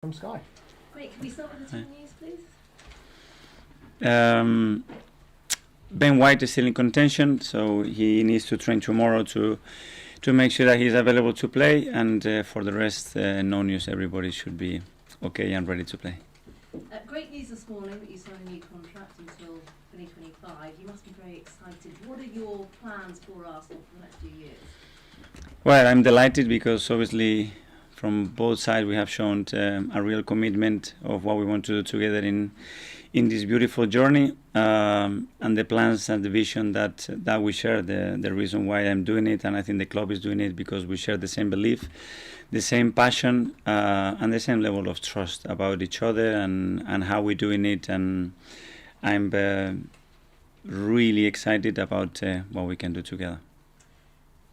from Sky. Great, can we start with the team news, please? Ben White is still in contention, so he needs to train tomorrow to make sure that he's available to play, and for the rest, no news. Everybody should be okay and ready to play. Great news this morning that you signed a new contract until 2025. You must be very excited. What are your plans for Arsenal for the next few years? Well, I'm delighted because obviously from both sides we have shown a real commitment of what we want to do together in this beautiful journey, and the plans and the vision that we share, the reason why I'm doing it, and I think the club is doing it because we share the same belief, the same passion, and the same level of trust about each other and how we're doing it, and I'm really excited about what we can do together.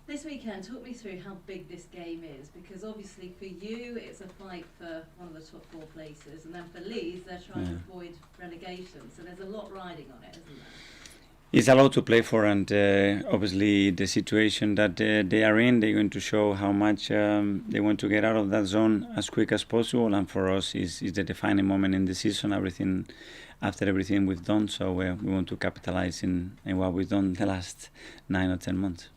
This weekend, talk me through how big this game is, because obviously for you it's a fight for one of the top four places, and then for Leeds they're trying to avoid relegation, so there's a lot riding on it, isn't there? It's a lot to play for, and obviously the situation that they are in, they're going to show how much they want to get out of that zone as quick as possible, and for us is the defining moment in the season, after everything we've done, so we want to capitalize in what we've done the last 9 or 10 months.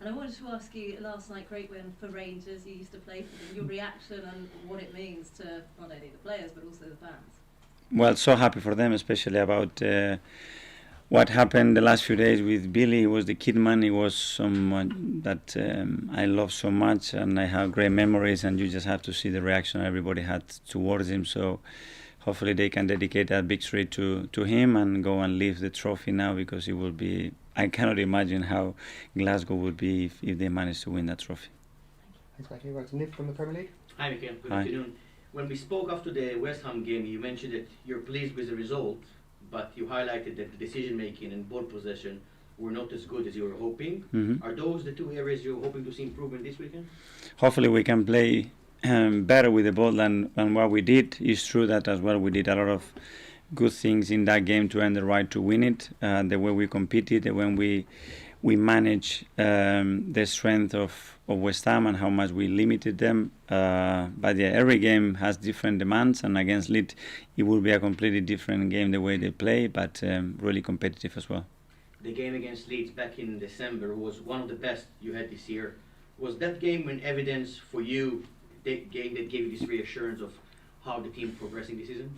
And I wanted to ask you, last night, great win for Rangers, you used to play for them, your reaction and what it means to not only the players but also the fans. Well, so happy for them, especially about what happened the last few days with Billy. He was the kid man, he was someone that I love so much, and I have great memories, and you just have to see the reaction everybody had towards him, so hopefully they can dedicate that victory to him and go and lift the trophy now, because it will be, I cannot imagine how Glasgow would be if they manage to win that trophy. Thanks, Mikel. Right, Nick from the Premier League. Hi, Mikel. Good Hi. afternoon. When we spoke after the West Ham game, you mentioned that you're pleased with the result, but you highlighted that the decision-making and ball possession were not as good as you were hoping. Mm-hmm. Are those the two areas you're hoping to see improvement this weekend? Hopefully we can play better with the ball than what we did. It's true that as well we did a lot of good things in that game to earn the right to win it. The way we competed, the way we managed the strength of West Ham and how much we limited them. But yeah, every game has different demands, and against Leeds it will be a completely different game the way they play, but really competitive as well. The game against Leeds back in December was one of the best you had this year. Was that game an evidence for you, the game that gave you this reassurance of how the team progressing this season?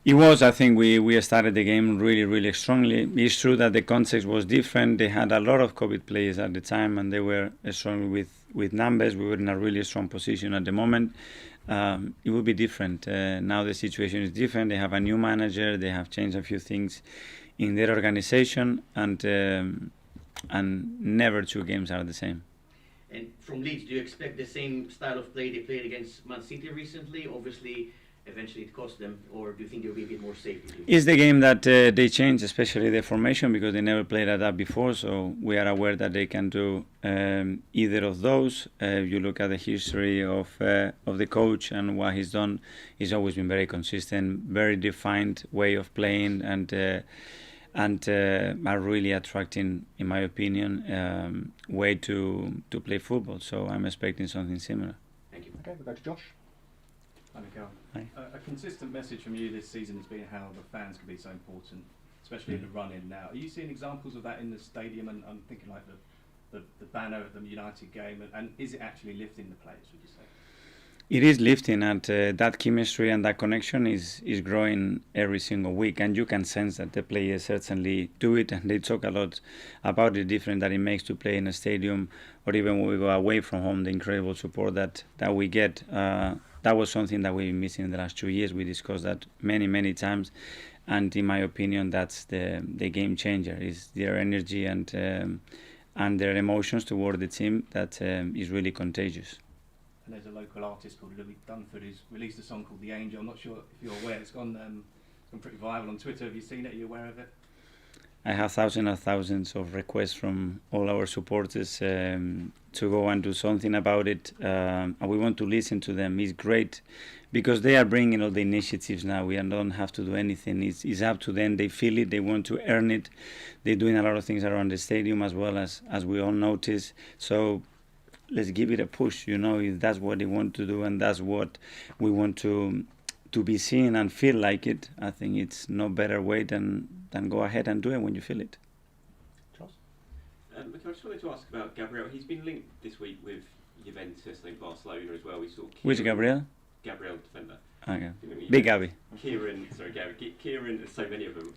It was. I think we started the game really, really strongly. It's true that the context was different. They had a lot of COVID players at the time, and they were strong with numbers. We were in a really strong position at the moment. It will be different. Now the situation is different. They have a new manager. They have changed a few things in their organization, and never two games are the same. And from Leeds, do you expect the same style of play they played against Man City recently? Obviously, eventually it cost them, or do you think they'll be a bit more safe? It's the game that they changed, especially the formation, because they never played at that before, so we are aware that they can do either of those. If you look at the history of the coach and what he's done, he's always been very consistent, very defined way of playing, and are really attracting, in my opinion, way to play football. So I'm expecting something similar. Thank you. Okay, we'll go to Josh. Hi, Mikel. Hi. A consistent message from you this season has been how the fans can be so important, especially in the run-in now. Are you seeing examples of that in the stadium? And I'm thinking like the banner at the United game, and is it actually lifting the players, would you say? It is lifting, and that chemistry and that connection is growing every single week, and you can sense that the players certainly do it, and they talk a lot about the difference that it makes to play in a stadium, or even when we go away from home, the incredible support that we get. That was something that we've been missing in the last 2 years. We discussed that many times, and in my opinion, that's the game changer, is their energy and their emotions toward the team that is really contagious. And there's a local artist called Louis Dunford who's released a song called The Angel. I'm not sure if you're aware. It's gone pretty viral on Twitter. Have you seen it? Are you aware of it? I have thousands of requests from all our supporters to go and do something about it, and we want to listen to them. It's great because they are bringing all the initiatives now. We don't have to do anything. It's up to them. They feel it. They want to earn it. They're doing a lot of things around the stadium as well, as we all notice. So let's give it a push. If that's what they want to do and that's what we want to be seen and feel like it, I think it's no better way than go ahead and do it when you feel it. Charles? Mikel, I just wanted to ask about Gabriel. He's been linked this week with Juventus, I think Barcelona as well. We saw Which Gabriel? Gabriel, defender. Okay. Big Gabby. Kieran, there's so many of them,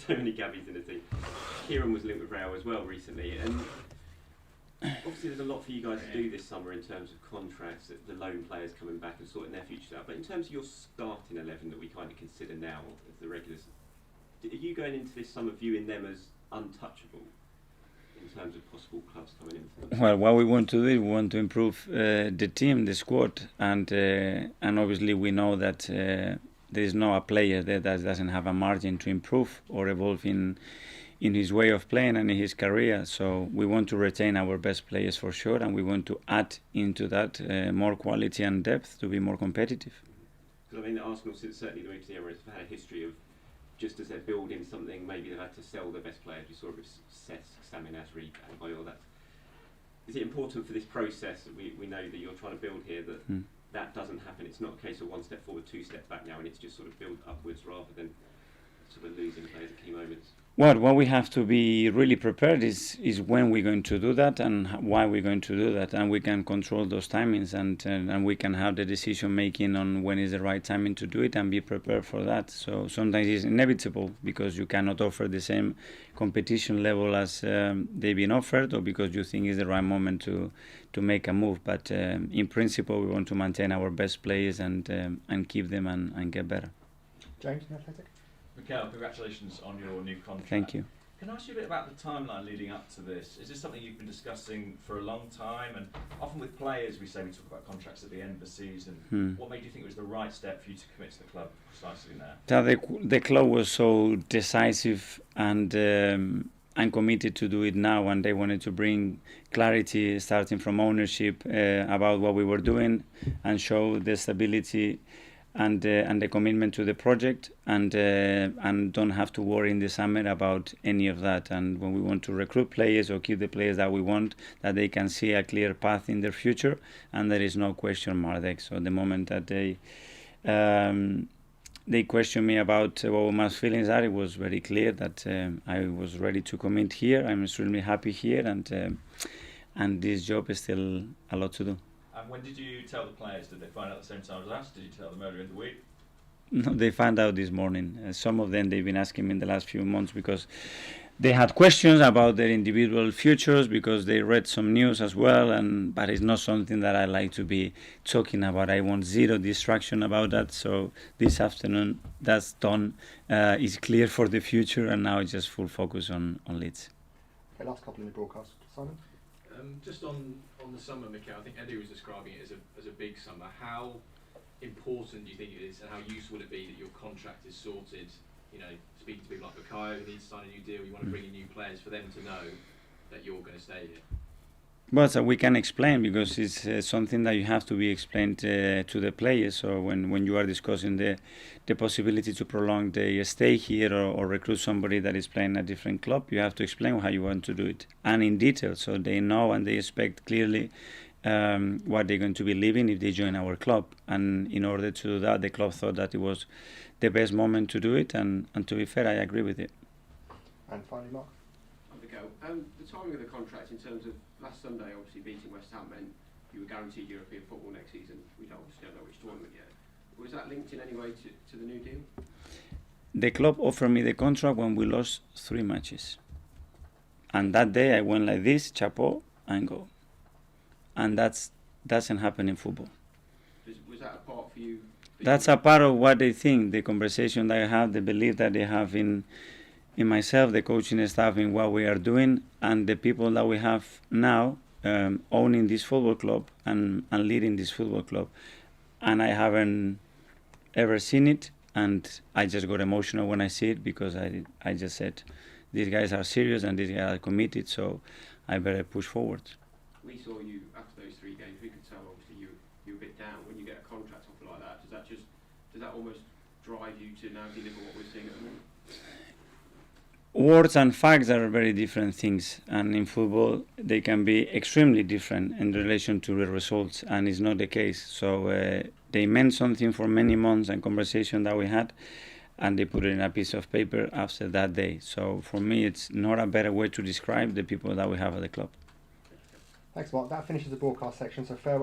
so many Gabbies in the team. Kieran was linked with Real as well recently, and obviously there's a lot for you guys to do this summer in terms of contracts, the loan players coming back and sorting their future out. But in terms of your starting 11 that we kind of consider now as the regulars, are you going into this summer viewing them as untouchable in terms of possible clubs coming into them? Well, what we want to do, we want to improve the team, the squad, and obviously we know that there is no a player there that doesn't have a margin to improve or evolve in his way of playing and in his career. So we want to retain our best players for sure, and we want to add into that more quality and depth to be more competitive. Because I mean, Arsenal, certainly the Weeks have had a history of, just as they're building something, maybe they've had to sell their best players. You saw it with Cesc, Sami Nasri, and Boyle. Is it important for this process that we know that you're trying to build here that that doesn't happen? It's not a case of one step forward, two step back now, and it's just sort of build upwards rather than sort of losing players at key moments. What we have to be really prepared is when we're going to do that and why we're going to do that, and we can control those timings and we can have the decision making on when is the right timing to do it and be prepared for that. So sometimes it's inevitable because you cannot offer the same competition level as they've been offered, or because you think it's the right moment to make a move. But in principle, we want to maintain our best players and keep them and get better. James, in Athletic? Mikel, congratulations on your new contract. Thank you. Can I ask you a bit about the timeline leading up to this? Is this something you've been discussing for a long time? And often with players, we talk about contracts at the end of the season. What made you think it was the right step for you to commit to the club precisely now? The club was so decisive and committed to do it now, and they wanted to bring clarity starting from ownership about what we were doing and show the stability and the commitment to the project, and don't have to worry in the summer about any of that. And when we want to recruit players or keep the players that we want, that they can see a clear path in their future, and there is no question mark there. So the moment that they questioned me about what my feelings are, it was very clear that I was ready to commit here. I'm extremely happy here, and this job is still a lot to do. And when did you tell the players? Did they find out at the same time as us? Did you tell them earlier in the week? No, they found out this morning. Some of them they've been asking me in the last few months because they had questions about their individual futures, because they read some news as well. But it's not something that I like to be talking about. I want zero distraction about that. So this afternoon, that's done. It's clear for the future, and now it's just full focus on Leeds. Okay, last couple in the broadcast. Simon? Just on the summer, Mikel, I think Eddie was describing it as a big summer. How important do you think it is, and how useful would it be that your contract is sorted? You know, speaking to people like Mikel, who needs to sign a new deal, you want to bring in new players, for them to know that you're going to stay here. Well, so we can explain, because it's something that you have to be explained to the players. So when you are discussing the possibility to prolong their stay here or recruit somebody that is playing a different club, you have to explain how you want to do it, and in detail, so they know and they expect clearly what they're going to be living if they join our club. And in order to do that, the club thought that it was the best moment to do it, and to be fair, I agree with it. And finally, Mark? The timing of the contract, in terms of last Sunday, obviously beating West Ham meant you were guaranteed European football next season. We obviously don't know which tournament yet. Was that linked in any way to the new deal? The club offered me the contract when we lost 3 matches. And that day I went like this, chapeau, and go. And that doesn't happen in football. Was that a part for you? That's a part of what they think, the conversation that I have, the belief that they have in myself, the coaching staff, in what we are doing, and the people that we have now owning this football club and leading this football club. And I haven't ever seen it, and I just got emotional when I see it, because I just said, these guys are serious and these guys are committed, so I better push forward. We saw you after those 3 games. We could tell, obviously, you were a bit down. When you get a contract offer like that, does that almost drive you to now deliver what we're seeing at the moment? Words and facts are very different things, and in football they can be extremely different in relation to the results, and it's not the case. So they meant something for many months and conversation that we had, and they put it in a piece of paper after that day. So for me, it's not a better way to describe the people that we have at the club. Thanks, Mark. That finishes the broadcast section, so farewell.